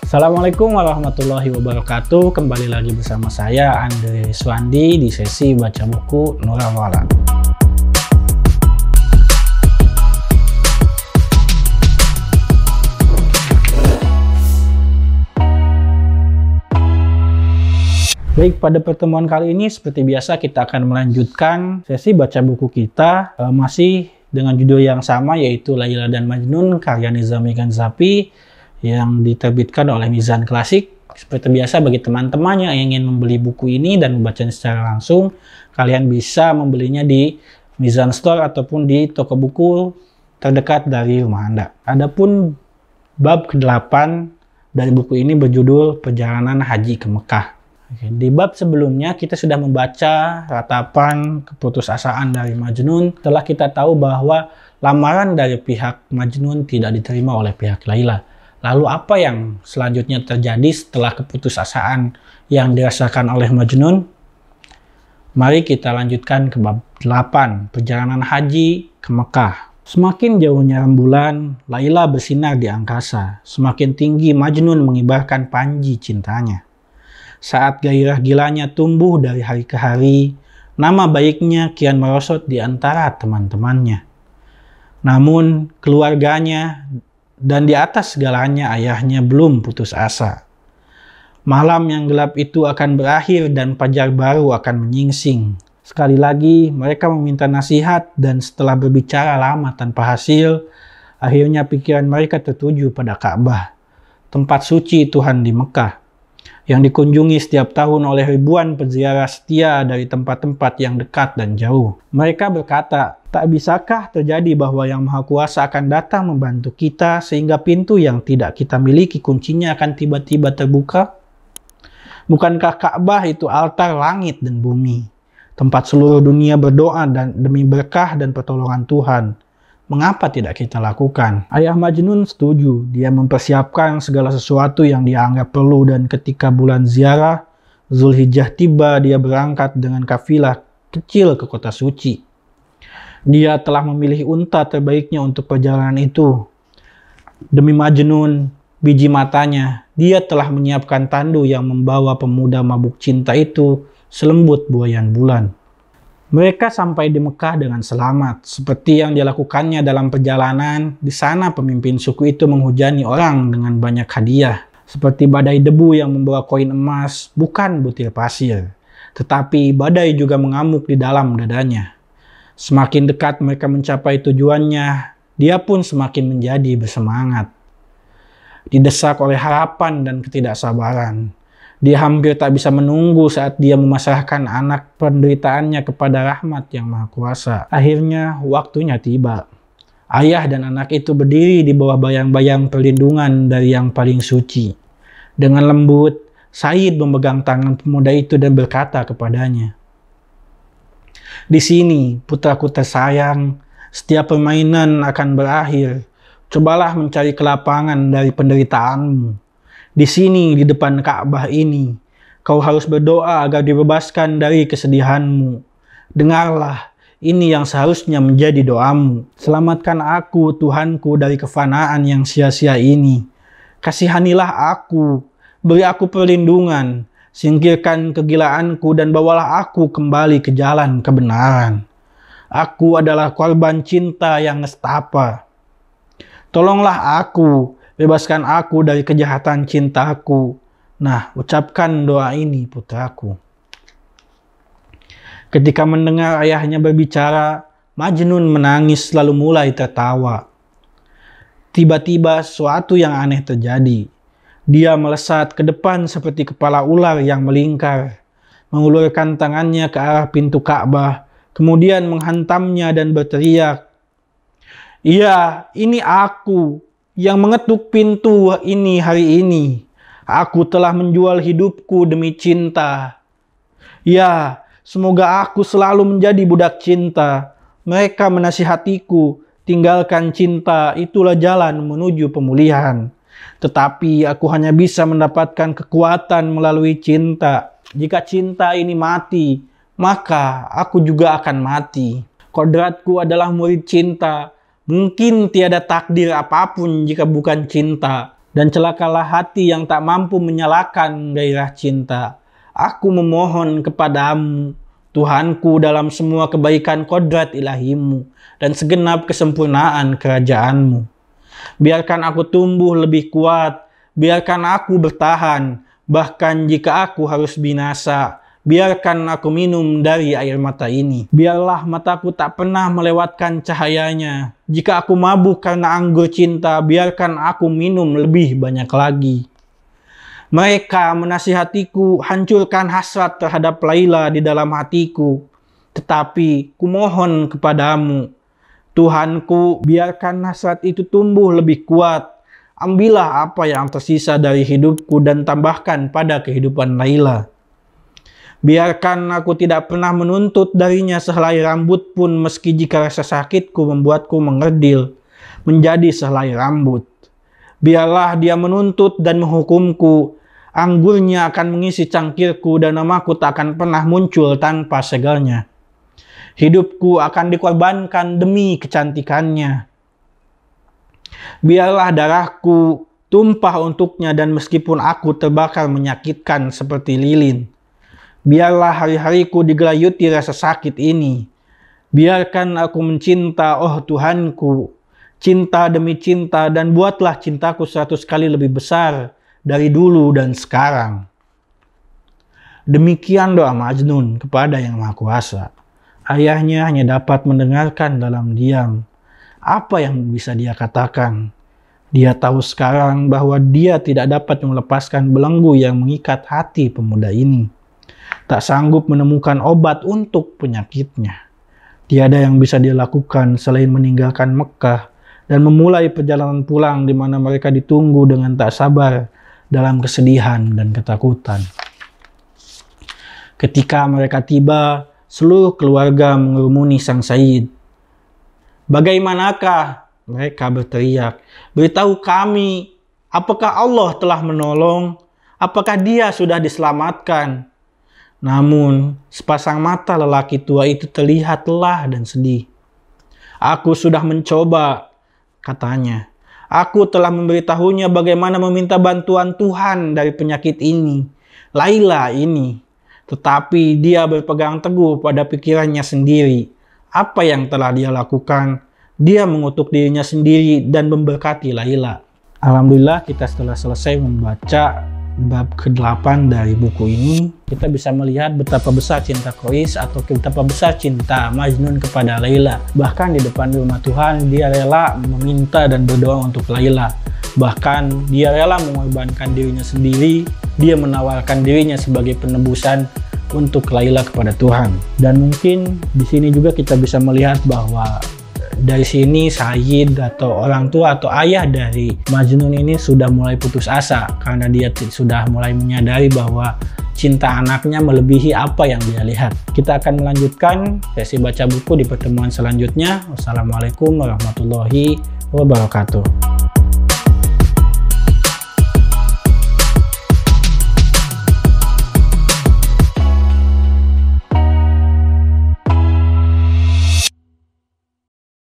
Assalamualaikum warahmatullahi wabarakatuh. Kembali lagi bersama saya Andre Swandi di sesi baca buku Nur Al-Wala. Baik, pada pertemuan kali ini seperti biasa kita akan melanjutkan sesi baca buku kita masih dengan judul yang sama, yaitu Laila dan Majnun karya Nizami Ganzapi yang diterbitkan oleh Mizan Klasik. Seperti biasa, bagi teman-teman yang ingin membeli buku ini dan membacanya secara langsung, kalian bisa membelinya di Mizan Store ataupun di toko buku terdekat dari rumah Anda. Adapun bab ke-8 dari buku ini berjudul Perjalanan Haji ke Mekah. Di bab sebelumnya kita sudah membaca ratapan keputusasaan dari Majnun setelah kita tahu bahwa lamaran dari pihak Majnun tidak diterima oleh pihak Laila. Lalu apa yang selanjutnya terjadi setelah keputusasaan yang dirasakan oleh Majnun? Mari kita lanjutkan ke bab 8, Perjalanan Haji ke Mekah. Semakin jauhnya rembulan, Laila bersinar di angkasa. Semakin tinggi Majnun mengibarkan panji cintanya. Saat gairah gilanya tumbuh dari hari ke hari, nama baiknya kian merosot di antara teman-temannya. Namun keluarganya dan di atas segalanya ayahnya belum putus asa. Malam yang gelap itu akan berakhir dan fajar baru akan menyingsing. Sekali lagi mereka meminta nasihat, dan setelah berbicara lama tanpa hasil, akhirnya pikiran mereka tertuju pada Ka'bah, tempat suci Tuhan di Mekah, yang dikunjungi setiap tahun oleh ribuan peziarah setia dari tempat-tempat yang dekat dan jauh. Mereka berkata, tak bisakah terjadi bahwa Yang Maha Kuasa akan datang membantu kita sehingga pintu yang tidak kita miliki kuncinya akan tiba-tiba terbuka? Bukankah Ka'bah itu altar langit dan bumi, tempat seluruh dunia berdoa dan demi berkah dan pertolongan Tuhan? Mengapa tidak kita lakukan? Ayah Majnun setuju. Dia mempersiapkan segala sesuatu yang dianggap perlu, dan ketika bulan ziarah Zulhijjah tiba, dia berangkat dengan kafilah kecil ke kota suci. Dia telah memilih unta terbaiknya untuk perjalanan itu. Demi Majnun, biji matanya, dia telah menyiapkan tandu yang membawa pemuda mabuk cinta itu selembut buayan bulan. Mereka sampai di Mekah dengan selamat. Seperti yang dilakukannya dalam perjalanan, di sana pemimpin suku itu menghujani orang dengan banyak hadiah. Seperti badai debu yang membawa koin emas, bukan butir pasir. Tetapi badai juga mengamuk di dalam dadanya. Semakin dekat mereka mencapai tujuannya, dia pun semakin menjadi bersemangat. Didesak oleh harapan dan ketidaksabaran, dia hampir tak bisa menunggu saat dia memasrahkan anak penderitaannya kepada rahmat Yang Maha Kuasa. Akhirnya waktunya tiba. Ayah dan anak itu berdiri di bawah bayang-bayang perlindungan dari Yang Paling Suci. Dengan lembut, Said memegang tangan pemuda itu dan berkata kepadanya, "Di sini, putraku tersayang, setiap permainan akan berakhir. Cobalah mencari kelapangan dari penderitaanmu. Di sini, di depan Ka'bah ini, kau harus berdoa agar dibebaskan dari kesedihanmu. Dengarlah, ini yang seharusnya menjadi doamu. Selamatkan aku, Tuhanku, dari kefanaan yang sia-sia ini. Kasihanilah aku, beri aku perlindungan, singkirkan kegilaanku dan bawalah aku kembali ke jalan kebenaran. Aku adalah korban cinta yang nestapa. Tolonglah aku, bebaskan aku dari kejahatan cintaku. Nah, ucapkan doa ini, putraku." Ketika mendengar ayahnya berbicara, Majnun menangis lalu mulai tertawa. Tiba-tiba sesuatu yang aneh terjadi. Dia melesat ke depan seperti kepala ular yang melingkar, mengulurkan tangannya ke arah pintu Ka'bah, kemudian menghantamnya dan berteriak, "Iya, ini aku yang mengetuk pintu ini hari ini. Aku telah menjual hidupku demi cinta. Ya, semoga aku selalu menjadi budak cinta. Mereka menasihatiku, tinggalkan cinta, itulah jalan menuju pemulihan. Tetapi aku hanya bisa mendapatkan kekuatan melalui cinta. Jika cinta ini mati, maka aku juga akan mati. Kodratku adalah murid cinta. Mungkin tiada takdir apapun jika bukan cinta. Dan celakalah hati yang tak mampu menyalakan gairah cinta. Aku memohon kepadamu, Tuhanku, dalam semua kebaikan kodrat ilahimu dan segenap kesempurnaan kerajaanmu. Biarkan aku tumbuh lebih kuat, biarkan aku bertahan, bahkan jika aku harus binasa. Biarkan aku minum dari air mata ini. Biarlah mataku tak pernah melewatkan cahayanya. Jika aku mabuk karena anggur cinta, biarkan aku minum lebih banyak lagi. Mereka menasihatiku, hancurkan hasrat terhadap Laila di dalam hatiku. Tetapi kumohon kepadamu, Tuhanku, biarkan hasrat itu tumbuh lebih kuat. Ambillah apa yang tersisa dari hidupku dan tambahkan pada kehidupan Laila. Biarkan aku tidak pernah menuntut darinya sehelai rambut pun, meski jika rasa sakitku membuatku mengerdil menjadi sehelai rambut. Biarlah dia menuntut dan menghukumku. Anggurnya akan mengisi cangkirku dan namaku tak akan pernah muncul tanpa segelnya. Hidupku akan dikorbankan demi kecantikannya. Biarlah darahku tumpah untuknya dan meskipun aku terbakar menyakitkan seperti lilin. Biarlah hari-hariku digelayuti rasa sakit ini. Biarkan aku mencinta, oh Tuhanku, cinta demi cinta, dan buatlah cintaku 100 kali lebih besar dari dulu dan sekarang. Demikian doa Majnun kepada Yang Maha Kuasa. Ayahnya hanya dapat mendengarkan dalam diam. Apa yang bisa dia katakan? Dia tahu sekarang bahwa dia tidak dapat melepaskan belenggu yang mengikat hati pemuda ini. Tak sanggup menemukan obat untuk penyakitnya. Tiada yang bisa dia lakukan selain meninggalkan Mekah dan memulai perjalanan pulang di mana mereka ditunggu dengan tak sabar dalam kesedihan dan ketakutan. Ketika mereka tiba, seluruh keluarga mengerumuni sang Sayyid. "Bagaimanakah?" mereka berteriak. "Beritahu kami, apakah Allah telah menolong? Apakah dia sudah diselamatkan?" Namun, sepasang mata lelaki tua itu terlihat lelah dan sedih. "Aku sudah mencoba," katanya. "Aku telah memberitahunya bagaimana meminta bantuan Tuhan dari penyakit ini, Laila ini. Tetapi dia berpegang teguh pada pikirannya sendiri. Apa yang telah dia lakukan? Dia mengutuk dirinya sendiri dan memberkati Laila." Alhamdulillah, kita setelah selesai membaca bab ke-8 dari buku ini, kita bisa melihat betapa besar cinta Quraisy atau betapa besar cinta Majnun kepada Laila. Bahkan di depan rumah Tuhan, dia rela meminta dan berdoa untuk Laila. Bahkan dia rela mengorbankan dirinya sendiri, dia menawarkan dirinya sebagai penebusan untuk Laila kepada Tuhan. Dan mungkin di sini juga kita bisa melihat bahwa dari sini Sayyid atau orang tua atau ayah dari Majnun ini sudah mulai putus asa karena dia sudah mulai menyadari bahwa cinta anaknya melebihi apa yang dia lihat. Kita akan melanjutkan sesi baca buku di pertemuan selanjutnya. Wassalamualaikum warahmatullahi wabarakatuh.